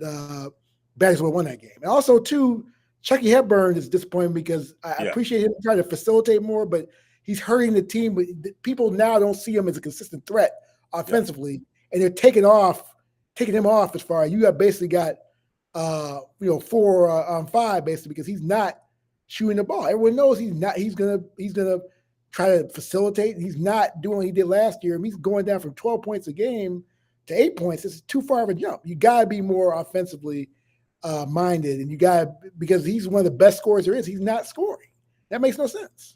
Badgers would have won that game. And also, too, Chucky Hepburn is disappointing because I appreciate him trying to facilitate more, but he's hurting the team. But people now don't see him as a consistent threat offensively, and they're taking him off as far as you have basically got 4 on 5 basically, because he's not shooting the ball. Everyone knows he's not. He's gonna try to facilitate. He's not doing what he did last year. He's going down from 12 points a game to 8 points. This is too far of a jump. You got to be more offensively minded, and you got because he's one of the best scorers there is. He's not scoring. That makes no sense.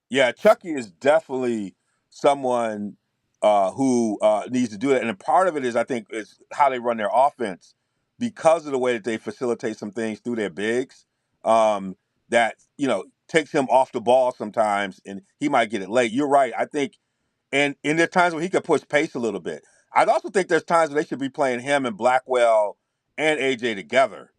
Yeah, Chucky is definitely someone who needs to do it, and a part of it is I think is how they run their offense because of the way that they facilitate some things through their bigs. That takes him off the ball sometimes, and he might get it late. You're right. I think, and there's times where he could push pace a little bit. I also think there's times where they should be playing him and Blackwell and AJ together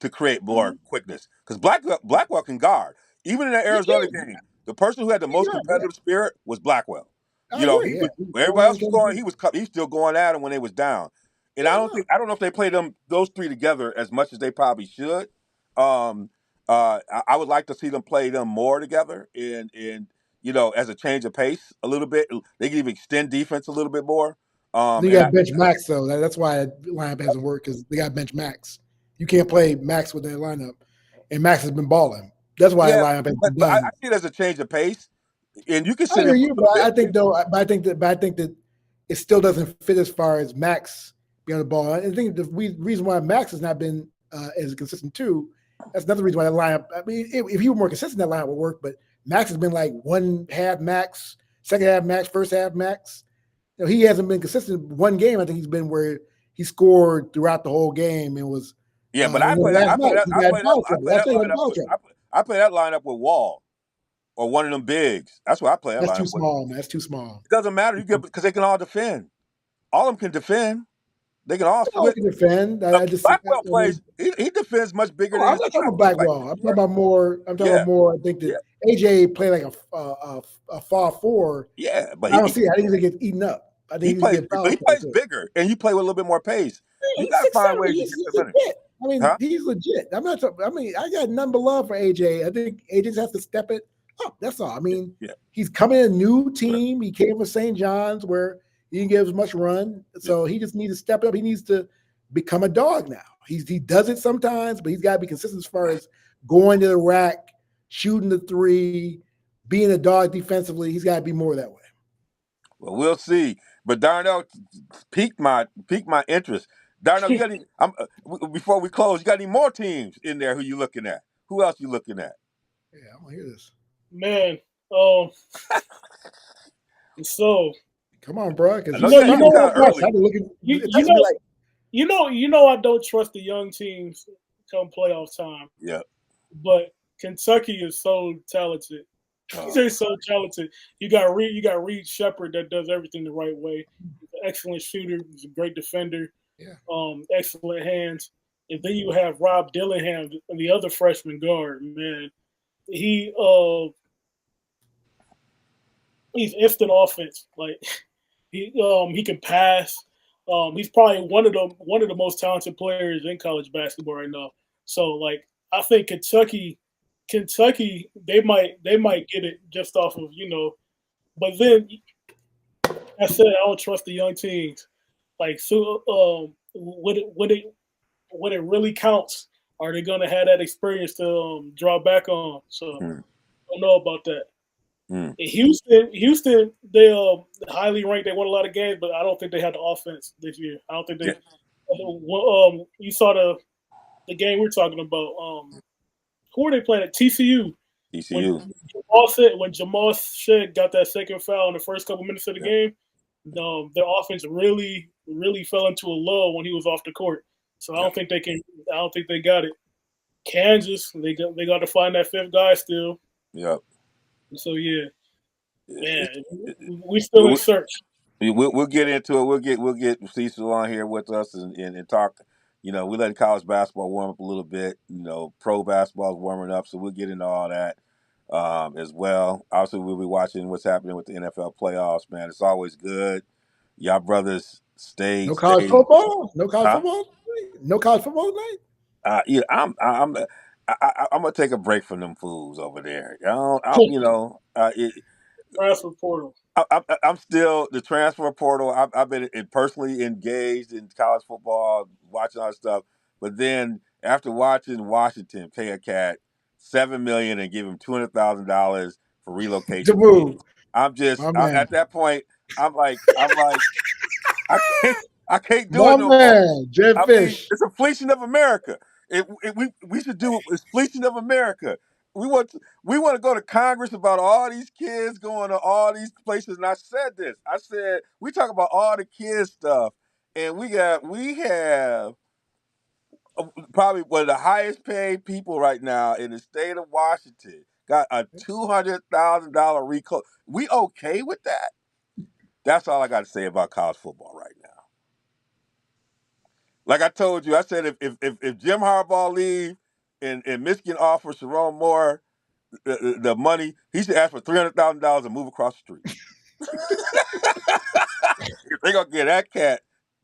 to create more quickness, because Blackwell can guard. Even in that Arizona game, the person who had the most competitive spirit was Blackwell. I agree. When everybody else was going, he's still going at him when they was down. And I don't know if they played those three together as much as they probably should. I would like to see them play them more together, and as a change of pace a little bit. They can even extend defense a little bit more. They got bench Max though. That's why lineup hasn't worked, because they got bench Max. You can't play Max with that lineup, and Max has been balling. That's why that lineup has been done. I see it as a change of pace, and you can sit. I think that it still doesn't fit as far as Max being on the ball. I think the reason why Max has not been as consistent too. That's another reason why that lineup. I mean, if he were more consistent, that lineup would work. But Max has been like one half Max, second half Max, first half Max. He hasn't been consistent. One game, I think he's been where he scored throughout the whole game and was. Yeah, but I play that lineup with Wall or one of them bigs. That's what I play. That's too small, man. That's too small. It doesn't matter because they can all defend. All of them can defend. They can all defend. Blackwell plays. He defends much bigger than. I'm not talking about Blackwell. I'm talking about more. I think that AJ play like a far four. Yeah, but I don't see. I think he gets eaten up. I think he plays bigger, and you play with a little bit more pace. You got to find ways to get the minute. I mean, he's legit. I'm not. I got none but love for AJ. I think AJ just has to step it up. That's all. I mean, he's coming in a new team. He came from St. John's where he didn't get as much run, so he just needs to step up. He needs to become a dog now. He does it sometimes, but he's got to be consistent as far as going to the rack, shooting the three, being a dog defensively. He's got to be more that way. Well, we'll see. But Darnell piqued my interest. Darnell, you got any, before we close, you got any more teams in there who you looking at? Who else you looking at? Yeah, I want to hear this. Man, so Come on, bro. I Because know You know, you you know kind what? of Bro, early. I've been looking. you, It you took me know, like I don't trust the young teams come playoff time, Yeah. but Kentucky is so talented. They're so talented. You got Reed Shepard that does everything the right way. He's an excellent shooter. He's a great defender. yeah. Excellent hands. And then you have Rob Dillingham, the other freshman guard. Man, he he's instant offense. Like he can pass. He's probably one of the most talented players in college basketball right now. So like I think Kentucky they might get it just off of but then I said I don't trust the young teams. Like so when it really counts, are they gonna have that experience to draw back on? So I Mm, don't know about that. mm. In Houston, they highly ranked. They won a lot of games, but I don't think they had the offense this year. I don't think Yeah. they. You saw the game we're talking about. Who are they playing at TCU? When TCU. Jamal Shead got that second foul in the first couple minutes of the Yeah. game, their offense really fell into a lull when he was off the court. So I Yeah. don't think they can. I don't think they got it. Kansas, they got to find that fifth guy still. Yeah. So yeah, man, It, it, we still in it, search. we'll get into it. We'll get Cecil on here with us and talk. You know, we let college basketball warm up a little bit. You know, pro basketball is warming up, so we'll get into all that as well. Also, we'll be watching what's happening with the NFL playoffs. Man, it's always good. Y'all brothers No college football. No college huh? football. No college football tonight. Yeah, I'm gonna take a break from them fools over there. Transfer portal. I'm still the transfer portal. I've been personally engaged in college football, watching all that stuff. But then after watching Washington pay a cat $7 million and give him $200,000 for To relocation move, fees, I'm my man. at that point. I'm like I can't do My it no more. man, Jed I mean, Fish. it's a fleecing of America. We should do it. It's fleecing of America. We want to go to Congress about all these kids going to all these places. And I said this. I said we talk about all the kids stuff, and we have probably one of the highest paid people right now in the state of Washington. Got a $200,000 recall. We okay with that? That's all I got to say about college football right now. Like I told you, I said if Jim Harbaugh leave and Michigan offers Sharon Moore the money, he should ask for $300,000 and move across the street. If they gonna get that cat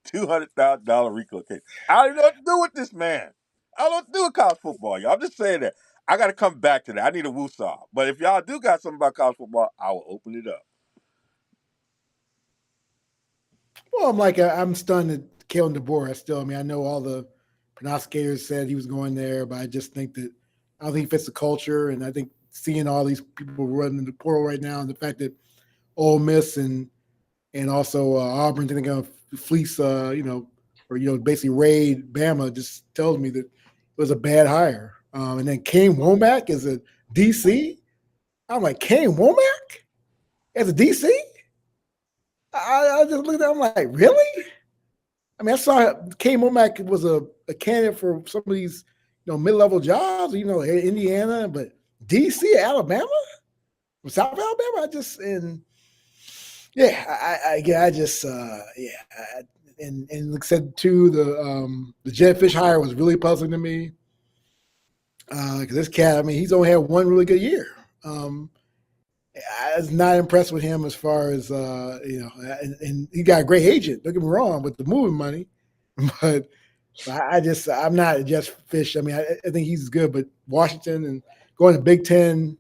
$200,000 relocation, I don't even know what to do with this man. I don't know what to do with college football, y'all. I'm just saying that. I got to come back to that. I need a woosah. But if y'all do got something about college football, I will open it up. Well, I'm stunned at Kalen DeBoer. Still, I mean, I know all the pronosticators said he was going there, but I just think that I don't think he fits the culture. And I think seeing all these people running the portal right now, and the fact that Ole Miss and also Auburn think going to fleece, or basically raid Bama, just tells me that it was a bad hire. And then Kane Womack is a DC. I'm like, Kane Womack as a DC? I just looked at him like, really? I mean, I saw Kane Womack was a candidate for some of these, mid-level jobs, Indiana, but DC, Alabama, from South Alabama. And like I said too, the Jed Fish hire was really puzzling to me. Because this cat, I mean, he's only had one really good year. I was not impressed with him as far as and he got a great agent. Don't get me wrong with the moving money, but I'm not just Fish. I mean, I think he's good, but Washington and going to Big Ten,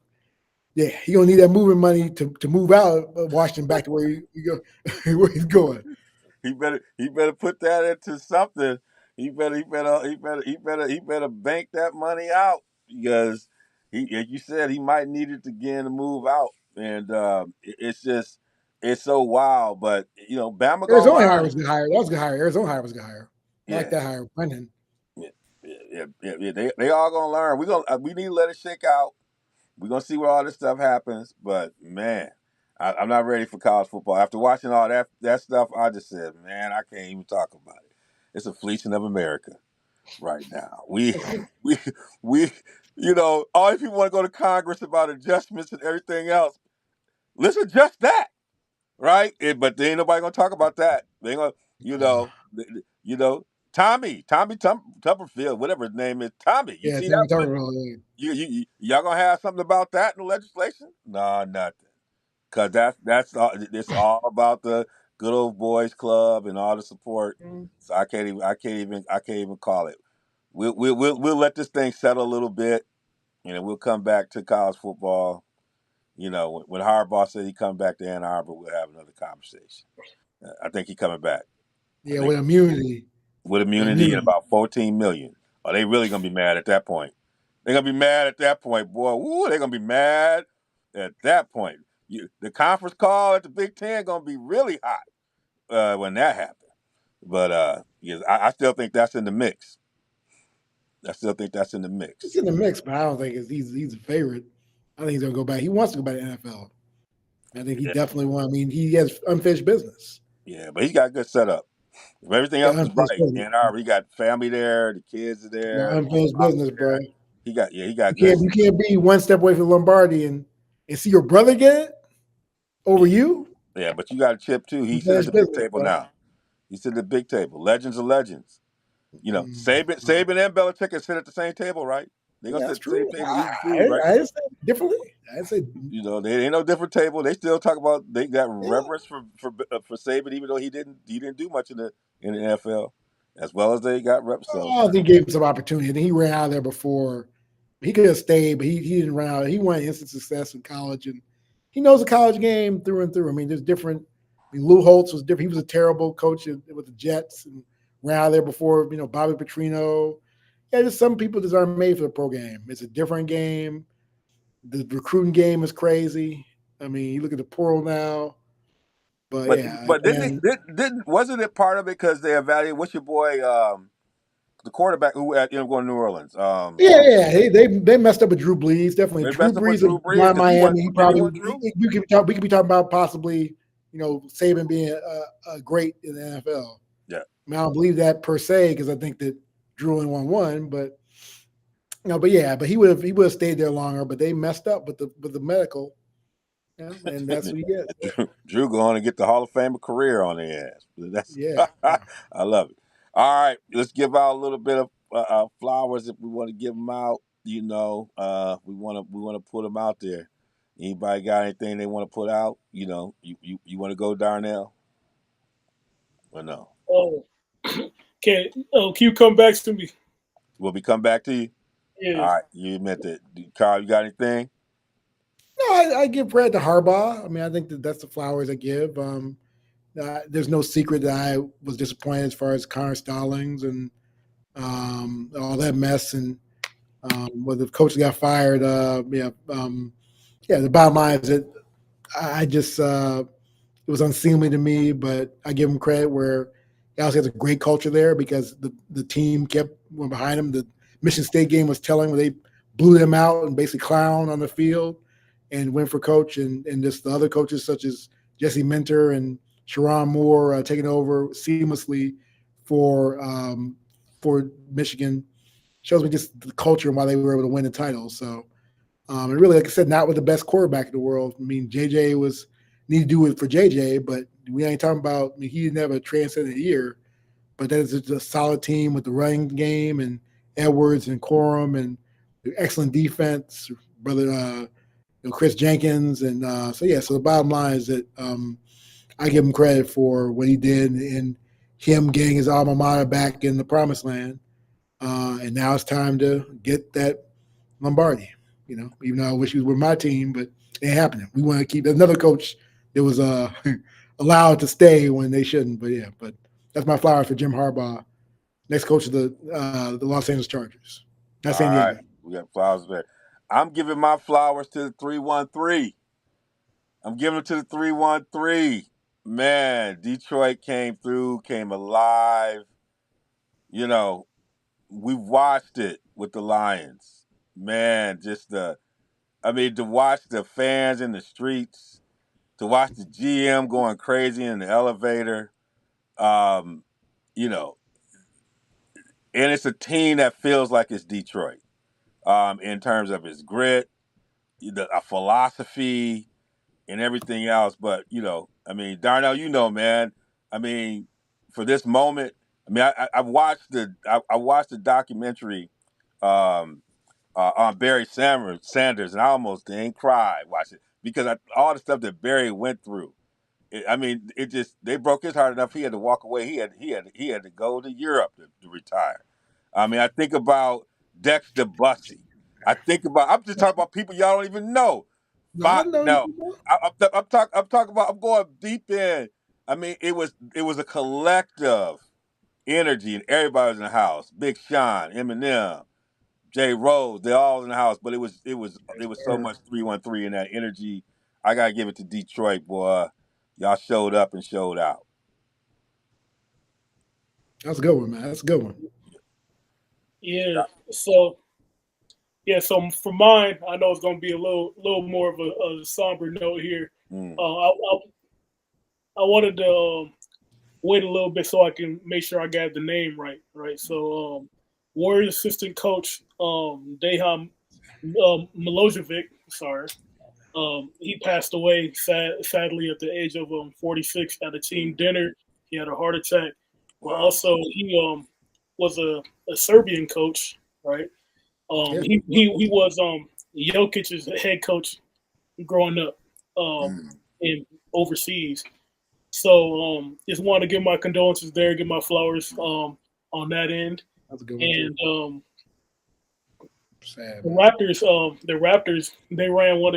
yeah, he gonna need that moving money to move out of Washington back to where where he's going. He better put that into something. He better bank that money out because like you said, he might need it again to move out. And it's so wild. But Bama gonna Arizona hire learn. was a good hire. That was a good hire. Arizona hire was a good hire. I Yeah. like that hire, Brendan. Yeah. They all gonna learn. We need to let it shake out. We're gonna see where all this stuff happens. But man, I'm not ready for college football. After watching all that stuff, I just said, man, I can't even talk about it. It's a fleecing of America right now. We, we, all these people want to go to Congress about adjustments and everything else. Let's adjust that, right? But there ain't nobody gonna talk about that. They ain't gonna, you know, Tommy Tupperfield, whatever his name is, Tommy. You Yeah, see Tommy that one? Tuberville. Y'all gonna have something about that in the legislation? No, nothing. Cause that's all. It's all about the good old boys club and all the support. So I can't even call it. We'll let this thing settle a little bit, and then we'll come back to college football. When Harbaugh said he come back to Ann Arbor, we'll have another conversation. I think he's coming back. I Yeah, think with immunity. with immunity and Immunity. about 14 million. Are they really gonna be mad at that point? They're gonna be mad at that point, boy. Ooh, they're gonna be mad at that point. The conference call at the Big Ten gonna be really hot when that happens. But yes, I still think that's in the mix. I still think that's in the It's mix. in the mix, but I don't think he's a favorite. I think he's gonna go back. He wants to go back to the NFL. I think he Yeah, definitely wants. I mean, he has unfinished business. yeah, but he's got a good setup. If everything Yeah, else is unfinished right, business. Ann Arbor, he got family there, the kids are Yeah, there, unfinished mom's business, bro. there. He got You good. can't be one step away from Lombardi and see your brother get it over Yeah, you. yeah, but you got a chip too. He's sitting at Unfinished the big business, table bro. now. He's sitting at the big table. Legends are legends. Mm. Saban and Belichick can sit at the same table, right? They're gonna Yeah, sit that's at the same true. table eating food, right? I didn't say it differently. I say They ain't no different table. They still talk about they got yeah. reverence for Saban, even though he didn't do much in the NFL, as well as they got reps. So Oh, they gave him some opportunity. And he ran out of there before. He could have stayed, but he didn't run out. He won instant success in college, and he knows the college game through and through. I mean, there's different. I mean, Lou Holtz was different. He was a terrible coach with the Jets and ran out of there before. Bobby Petrino. Yeah, there's some people that aren't made for the pro game. It's a different game. The recruiting game is crazy. I mean, you look at the portal now. But But yeah, but didn't again, didn't wasn't it part of it because they evaluated what's your boy the quarterback who going to New Orleans yeah. They messed up with Drew Brees. Definitely, they Drew messed up with Brees Drew of Brees because he Miami. He wasn't didn't he probably want Drew we could be talking about possibly Saban being a great in the NFL. yeah I mean, I don't believe that per se because I think that Drew only won one, but but yeah, but he would have stayed there longer. But they messed up with the medical, and that's what you get. Drew going to get the Hall of Fame career on their ass. That's Yeah, I love it. All right, let's give out a little bit of flowers if we want to give them out. We want to put them out there. Anybody got anything they want to put out? You want to go, Darnell, or no? Oh, can Q come back to me? Will we come back to you? Yeah. All right, you meant that. Carl, you got anything? no, I give credit to Harbaugh. I mean, I think that's the flowers I give. There's no secret that I was disappointed as far as Connor Stallings and all that mess, and whether the coach got fired. The bottom line is that I just it was unseemly to me, but I give him credit where he also has a great culture there because the team went behind him. The Michigan State game was telling where they blew them out and basically clown on the field and went for coach and just the other coaches such as Jesse Minter and Sharon Moore taking over seamlessly for for Michigan shows me just the culture and why they were able to win the title. So, and really, like I said, not with the best quarterback in the world. I mean, JJ need to do it for JJ, but we ain't talking about. I mean, he didn't have a transcendent year, but that is just a solid team with the running game and Edwards and Corum and excellent defense, brother. Chris Jenkins, and so yeah. So the bottom line is that I give him credit for what he did and him getting his alma mater back in the promised land. And now it's time to get that Lombardi. Even though I wish he was with my team, but it ain't happening. We want to keep another coach that was allowed to stay when they shouldn't. But yeah, but that's my flowers for Jim Harbaugh, next coach of the Los Angeles Chargers, not San All right, Diego. we got flowers there. I'm giving my flowers to the 313. I'm giving it to the 313. Man, Detroit came through, came alive. You know, we watched it with the Lions. Man, to watch the fans in the streets. to watch the GM going crazy in the elevator. You know, and it's a team that feels like it's Detroit in terms of its grit, a philosophy, and everything else. But I mean, Darnell, man. I mean, for this moment, I mean, I've watched I watched the documentary on Barry Sanders, and I almost didn't cry watching it because all the stuff that Barry went through. I mean, they broke his heart enough. He had to walk away. He had to go to Europe to retire. I mean, I think about Dexter Bussey. I'm just talking about people y'all don't even know. No, I know. No, I'm talking about. I'm going deep in. I mean, it was a collective energy, and everybody was in the house. Big Sean, Eminem, Jay Rose, they're all in the house. But it was so much 313 in that energy. I gotta give it to Detroit, boy. Y'all showed up and showed out. That's a good one, man. That's a good one. Yeah. So for mine, I know it's going to be a little more of a somber note here. I wanted to wait a little bit so I can make sure I got the name right. So Warriors assistant coach Dejan Milojevic, sorry, he passed away sadly at the age of 46 at a team dinner. He had a heart attack. But also he was a Serbian coach, right? He was Jokic's head coach growing up in overseas. So just want to give my condolences there, give my flowers on that end. That's a good one. And sad, the Raptors, they ran one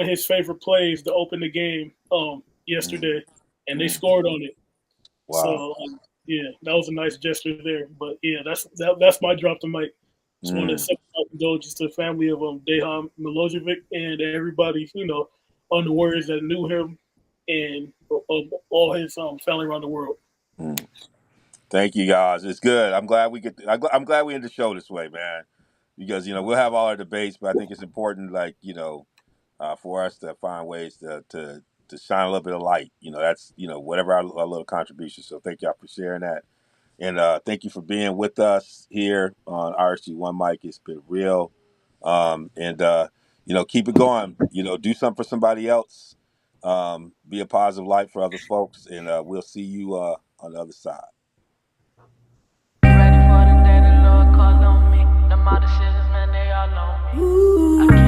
of his favorite plays to open the game yesterday, and they scored on it. Wow. So yeah, that was a nice gesture there. But yeah, that's my drop to mic. Just want to send my condolences to the family of Dejan Milojevic and everybody, on the Warriors that knew him and all his family around the world. Thank you, guys. It's good. I'm glad I'm glad we end the show this way, man. Because we'll have all our debates, but I think it's important, like for us to find ways to shine a little bit of light. That's whatever our little contribution. So thank y'all for sharing that. And thank you for being with us here on RSG One Mic. It's been real. And keep it going. Do something for somebody else. Be a positive light for other folks. And we'll see you on the other side. Ready for the day the Lord called on me. The decisions, man, they all on me.